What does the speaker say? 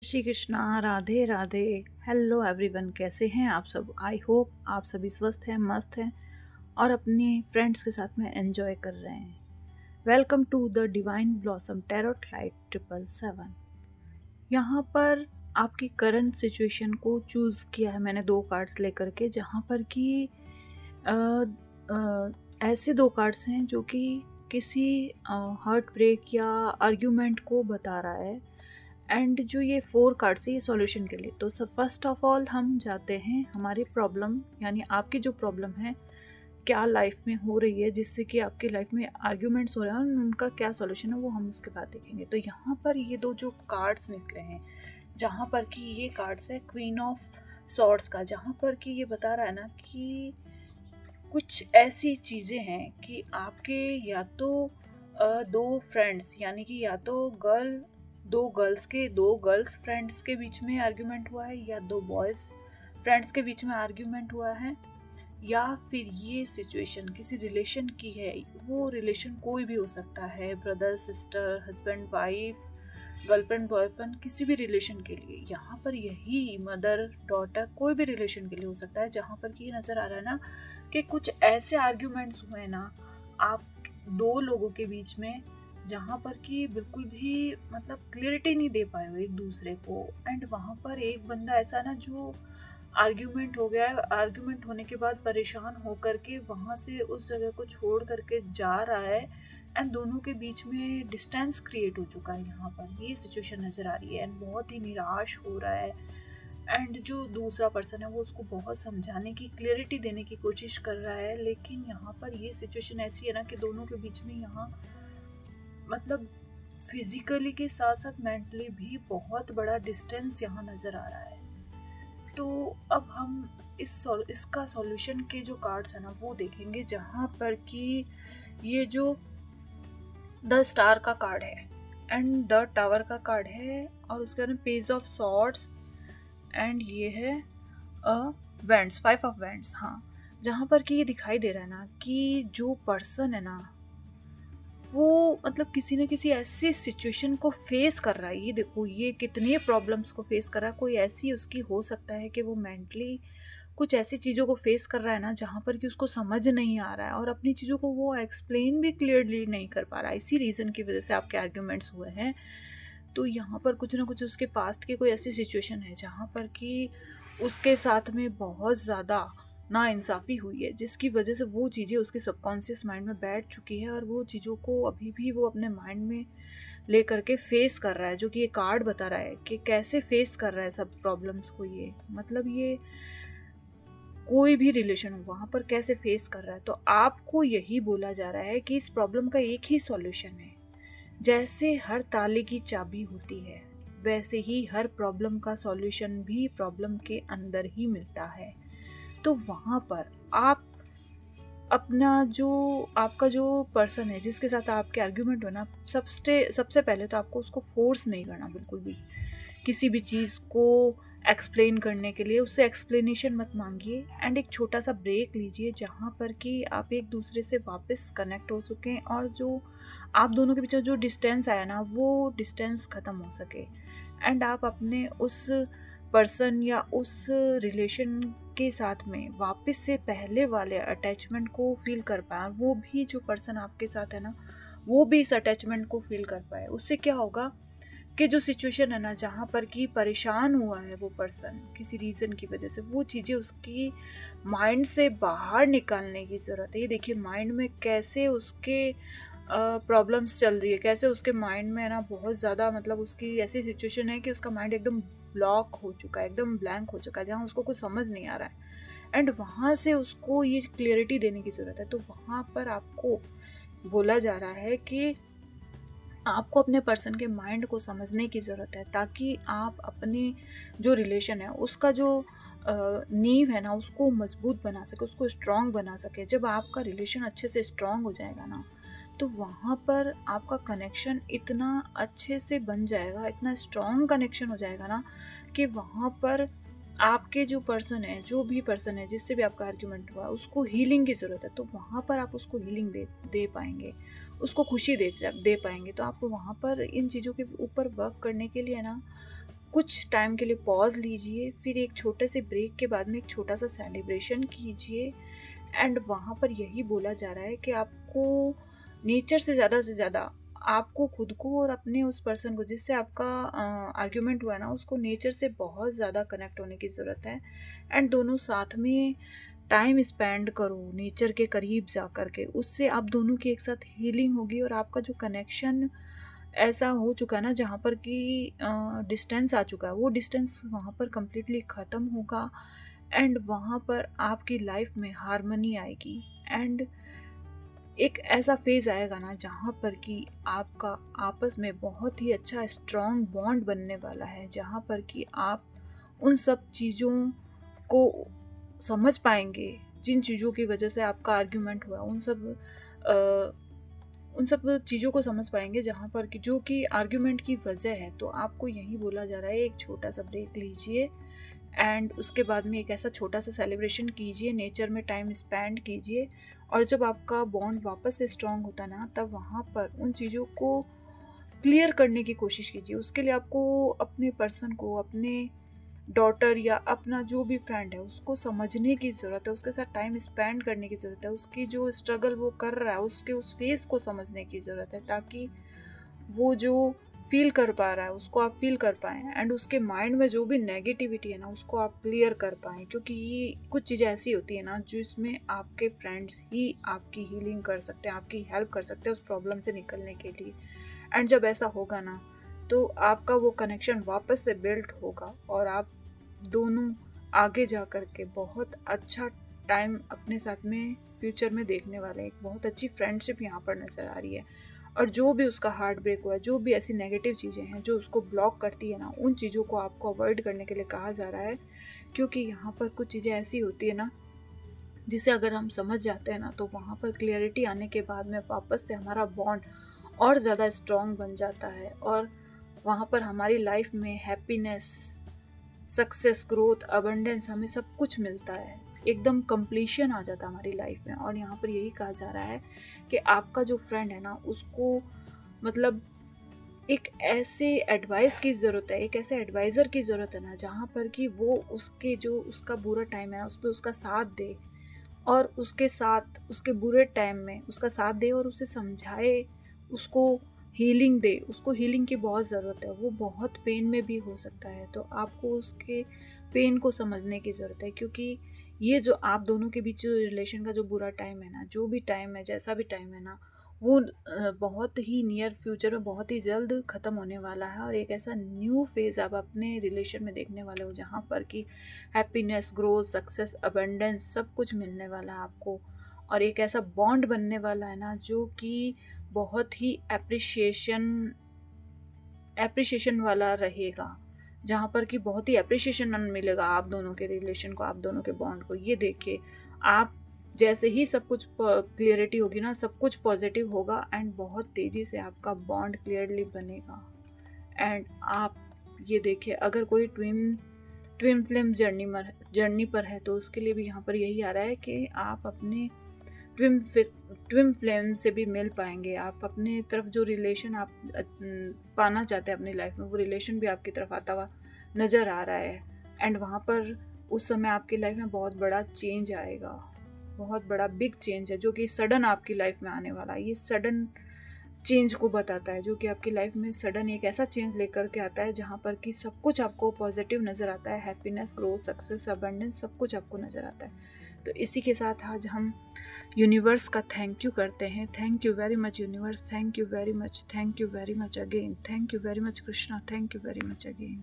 Shri Krishna, Radhe Radhe. Hello everyone, कैसे हैं आप सब। आई होप आप सभी स्वस्थ हैं, मस्त हैं और अपने फ्रेंड्स के साथ में एंजॉय कर रहे हैं। Welcome to the divine blossom tarot light 777। यहाँ पर आपकी करंट सिचुएशन को चूज़ किया है मैंने दो कार्ड्स लेकर के, जहाँ पर कि ऐसे दो कार्ड्स हैं जो कि किसी हार्ट ब्रेक या आर्ग्यूमेंट को बता रहा है। एंड जो ये 4 कार्ड्स है ये सॉल्यूशन के लिए। तो फर्स्ट ऑफ ऑल हम जाते हैं हमारी प्रॉब्लम, यानी आपकी जो प्रॉब्लम है क्या लाइफ में हो रही है जिससे कि आपकी लाइफ में आर्ग्यूमेंट्स हो रहे हैं, उनका क्या सॉल्यूशन है वो हम उसके बाद देखेंगे। तो यहाँ पर ये दो जो कार्ड्स निकले हैं, जहाँ पर कि ये कार्ड्स है क्वीन ऑफ सॉर्ड्स का, जहाँ पर कि ये बता रहा है ना कि कुछ ऐसी चीज़ें हैं कि आपके या तो दो फ्रेंड्स, यानी कि या तो दो गर्ल्स फ्रेंड्स के बीच में आर्ग्यूमेंट हुआ है, या दो बॉयज़ फ्रेंड्स के बीच में आर्ग्यूमेंट हुआ है, या फिर ये सिचुएशन किसी रिलेशन की है। वो रिलेशन कोई भी हो सकता है, brother sister, husband wife, girlfriend boyfriend, किसी भी रिलेशन के लिए। यहाँ पर यही मदर डॉटर, कोई भी रिलेशन के लिए हो सकता है, जहाँ पर कि नज़र आ रहा है ना कि कुछ ऐसे आर्ग्यूमेंट्स हुए ना आप दो लोगों के बीच में, जहाँ पर कि बिल्कुल भी मतलब क्लियरिटी नहीं दे पाए हो एक दूसरे को। एंड वहाँ पर एक बंदा ऐसा ना जो आर्ग्यूमेंट हो गया है, आर्ग्यूमेंट होने के बाद परेशान होकर के वहाँ से उस जगह को छोड़ करके जा रहा है, एंड दोनों के बीच में डिस्टेंस क्रिएट हो चुका है। यहाँ पर ये सिचुएशन नज़र आ रही है एंड बहुत ही निराश हो रहा है। एंड जो दूसरा पर्सन है वो उसको बहुत समझाने की, क्लियरिटी देने की कोशिश कर रहा है, लेकिन यहाँ पर ये सिचुएशन ऐसी है ना कि दोनों के बीच में यहाँ मतलब फिजिकली के साथ साथ मेंटली भी बहुत बड़ा डिस्टेंस यहाँ नज़र आ रहा है। तो अब हम इसका सॉल्यूशन के जो कार्ड्स है ना वो देखेंगे, जहाँ पर कि ये जो द स्टार का कार्ड है एंड द टावर का कार्ड है, और उसके बाद पेज ऑफ सॉर्ड्स, एंड ये है वेंड्स, 5 ऑफ वेंड्स। हाँ, जहाँ पर कि ये दिखाई दे रहा है ना कि जो पर्सन है ना वो मतलब किसी न किसी ऐसी सिचुएशन को फेस कर रहा है। ये देखो ये कितने प्रॉब्लम्स को फेस कर रहा है। कोई ऐसी उसकी हो सकता है कि वो मेंटली कुछ ऐसी चीज़ों को फेस कर रहा है ना जहाँ पर कि उसको समझ नहीं आ रहा है और अपनी चीज़ों को वो एक्सप्लेन भी क्लियरली नहीं कर पा रहा है। इसी रीज़न की वजह से आपके आर्ग्यूमेंट्स हुए हैं। तो यहाँ पर कुछ ना कुछ उसके पास्ट की कोई ऐसी सिचुएशन है जहाँ पर कि उसके साथ में बहुत ज़्यादा नाइंसाफ़ी हुई है, जिसकी वजह से वो चीज़ें उसके सबकॉन्शियस माइंड में बैठ चुकी है और वो चीज़ों को अभी भी वो अपने माइंड में ले करके फेस कर रहा है। जो कि ये कार्ड बता रहा है कि कैसे फेस कर रहा है सब प्रॉब्लम्स को। ये मतलब ये कोई भी रिलेशन हो वहाँ पर कैसे फेस कर रहा है। तो आपको यही बोला जा रहा है कि इस प्रॉब्लम का एक ही सॉल्यूशन है। जैसे हर ताले की चाबी होती है, वैसे ही हर प्रॉब्लम का सॉल्यूशन भी प्रॉब्लम के अंदर ही मिलता है। तो वहाँ पर आप अपना जो आपका जो पर्सन है जिसके साथ आपके आर्ग्यूमेंट हो ना, सबसे पहले तो आपको उसको फोर्स नहीं करना बिल्कुल भी। किसी भी चीज़ को एक्सप्लेन करने के लिए उससे एक्सप्लेनेशन मत मांगिए, एंड एक छोटा सा ब्रेक लीजिए जहाँ पर कि आप एक दूसरे से वापस कनेक्ट हो सकें और जो आप दोनों के बीच में जो डिस्टेंस आया ना वो डिस्टेंस ख़त्म हो सके, एंड आप अपने उस पर्सन या उस रिलेशन के साथ में वापस से पहले वाले अटैचमेंट को फील कर पाए। वो भी जो पर्सन आपके साथ है ना वो भी इस अटैचमेंट को फील कर पाए। उससे क्या होगा कि जो सिचुएशन है ना जहाँ पर कि परेशान हुआ है वो पर्सन किसी रीज़न की वजह से, वो चीज़ें उसकी माइंड से बाहर निकालने की ज़रूरत है। ये देखिए माइंड में कैसे उसके प्रॉब्लम्स चल रही है, कैसे उसके माइंड में है ना बहुत ज़्यादा मतलब उसकी ऐसी सिचुएशन है कि उसका माइंड एकदम ब्लॉक हो चुका है, एकदम ब्लैंक हो चुका है, जहाँ उसको कुछ समझ नहीं आ रहा है। एंड वहाँ से उसको ये क्लियरिटी देने की ज़रूरत है। तो वहाँ पर आपको बोला जा रहा है कि आपको अपने पर्सन के माइंड को समझने की ज़रूरत है, ताकि आप अपने जो रिलेशन है उसका जो नींव है ना उसको मजबूत बना सके, उसको स्ट्रॉन्ग बना सके। जब आपका रिलेशन अच्छे से स्ट्रॉन्ग हो जाएगा ना तो वहाँ पर आपका कनेक्शन इतना अच्छे से बन जाएगा, इतना स्ट्रॉन्ग कनेक्शन हो जाएगा ना कि वहाँ पर आपके जो पर्सन है, जो भी पर्सन है जिससे भी आपका आर्ग्यूमेंट हुआ, उसको हीलिंग की ज़रूरत है। तो वहाँ पर आप उसको हीलिंग दे पाएंगे, उसको खुशी दे पाएंगे। तो आपको वहाँ पर इन चीज़ों के ऊपर वर्क करने के लिए ना कुछ टाइम के लिए पॉज लीजिए, फिर एक छोटे से ब्रेक के बाद में एक छोटा सा सेलिब्रेशन कीजिए। एंड वहाँ पर यही बोला जा रहा है कि आपको नेचर से ज़्यादा आपको खुद को और अपने उस पर्सन को जिससे आपका आर्ग्यूमेंट हुआ है ना, उसको नेचर से बहुत ज़्यादा कनेक्ट होने की ज़रूरत है। एंड दोनों साथ में टाइम स्पेंड करो नेचर के करीब जा कर के, उससे आप दोनों की एक साथ हीलिंग होगी और आपका जो कनेक्शन ऐसा हो चुका है ना, जहाँ पर कि डिस्टेंस आ चुका है, वो डिस्टेंस वहाँ पर कम्प्लीटली ख़त्म होगा। एंड वहाँ पर आपकी लाइफ में हारमनी आएगी। एंड एक ऐसा फेज़ आएगा ना जहाँ पर कि आपका आपस में बहुत ही अच्छा स्ट्रॉन्ग बॉन्ड बनने वाला है, जहाँ पर कि आप उन सब चीज़ों को समझ पाएंगे जिन चीज़ों की वजह से आपका आर्ग्यूमेंट हुआ, उन सब चीज़ों को समझ पाएंगे जहाँ पर कि जो कि आर्ग्यूमेंट की वजह है। तो आपको यही बोला जा रहा है, एक छोटा सा ब्रेक लीजिए एंड उसके बाद में एक ऐसा छोटा सा सेलिब्रेशन कीजिए, नेचर में टाइम स्पेंड कीजिए। और जब आपका बॉन्ड वापस से स्ट्रॉन्ग होता ना, तब वहाँ पर उन चीज़ों को क्लियर करने की कोशिश कीजिए। उसके लिए आपको अपने पर्सन को, अपने डॉटर या अपना जो भी फ्रेंड है, उसको समझने की ज़रूरत है, उसके साथ टाइम स्पेंड करने की ज़रूरत है, उसकी जो स्ट्रगल वो कर रहा है उसके उस फेस को समझने की ज़रूरत है, ताकि वो जो फील कर पा रहा है उसको आप फील कर पाएँ। एंड उसके माइंड में जो भी नेगेटिविटी है ना, उसको आप क्लियर कर पाएँ। क्योंकि ये कुछ चीज़ें ऐसी होती है ना जिसमें आपके फ्रेंड्स ही आपकी हीलिंग कर सकते हैं, आपकी हेल्प कर सकते हैं उस प्रॉब्लम से निकलने के लिए। एंड जब ऐसा होगा ना, तो आपका वो कनेक्शन वापस से बिल्ड होगा और आप दोनों आगे जा कर के बहुत अच्छा टाइम अपने साथ में फ्यूचर में देखने वाले हैं। एक बहुत अच्छी फ्रेंडशिप यहाँ पर नज़र आ रही है। और जो भी उसका हार्ट ब्रेक हुआ है, जो भी ऐसी नेगेटिव चीज़ें हैं जो उसको ब्लॉक करती है ना, उन चीज़ों को आपको अवॉइड करने के लिए कहा जा रहा है। क्योंकि यहाँ पर कुछ चीज़ें ऐसी होती है ना जिसे अगर हम समझ जाते हैं ना, तो वहाँ पर क्लियरिटी आने के बाद में वापस से हमारा बॉन्ड और ज़्यादा स्ट्रॉन्ग बन जाता है। और वहाँ पर हमारी लाइफ में हैप्पीनेस, सक्सेस, ग्रोथ, अबंडेंस, हमें सब कुछ मिलता है, एकदम कंप्लीशन आ जाता है हमारी लाइफ में। और यहाँ पर यही कहा जा रहा है कि आपका जो फ्रेंड है ना, उसको मतलब एक ऐसे एडवाइस की ज़रूरत है, एक ऐसे एडवाइज़र की ज़रूरत है ना, जहाँ पर कि वो उसके जो उसका बुरा टाइम है उस पर उसका साथ दे, और उसके साथ उसके बुरे टाइम में उसका साथ दे और उसे समझाए, उसको हीलिंग दे। उसको हीलिंग की बहुत ज़रूरत है, वो बहुत पेन में भी हो सकता है, तो आपको उसके पेन को समझने की ज़रूरत है। क्योंकि ये जो आप दोनों के बीच जो रिलेशन का जो बुरा टाइम है ना, जो भी टाइम है, जैसा भी टाइम है ना, वो बहुत ही नियर फ्यूचर में बहुत ही जल्द ख़त्म होने वाला है। और एक ऐसा न्यू फेज़ आप अपने रिलेशन में देखने वाले हो, जहाँ पर कि हैप्पीनेस, ग्रोथ, सक्सेस, अबंडेंस सब कुछ मिलने वाला है आपको। और एक ऐसा बॉन्ड बनने वाला है ना जो कि बहुत ही एप्रिशिएशन वाला रहेगा, जहाँ पर कि बहुत ही एप्रिशिएशन मिलेगा आप दोनों के रिलेशन को, आप दोनों के बॉन्ड को। ये देखिए, आप जैसे ही सब कुछ क्लियरिटी होगी ना, सब कुछ पॉजिटिव होगा एंड बहुत तेज़ी से आपका बॉन्ड क्लियरली बनेगा। एंड आप ये देखिए, अगर कोई ट्विन फ्लेम जर्नी पर है, तो उसके लिए भी यहाँ पर यही आ रहा है कि आप अपने ट्विन फ्लेम से भी मिल पाएंगे। आप अपने तरफ जो रिलेशन आप पाना चाहते हैं अपनी लाइफ में, वो रिलेशन भी आपकी तरफ आता हुआ नज़र आ रहा है। एंड वहाँ पर उस समय आपकी लाइफ में बहुत बड़ा चेंज आएगा, बहुत बड़ा बिग चेंज है जो कि सडन आपकी लाइफ में आने वाला है। ये सडन चेंज को बताता है, जो कि आपकी लाइफ में सडन एक ऐसा चेंज लेकर के आता है जहाँ पर कि सब कुछ आपको पॉजिटिव नज़र आता है, हैप्पीनेस, ग्रोथ, सक्सेस, अबंडेंस सब कुछ आपको नज़र आता है। तो इसी के साथ आज हम यूनिवर्स का थैंक यू करते हैं। Thank you very much universe, thank you very much, thank you very much again, thank you very much Krishna, thank you very much again.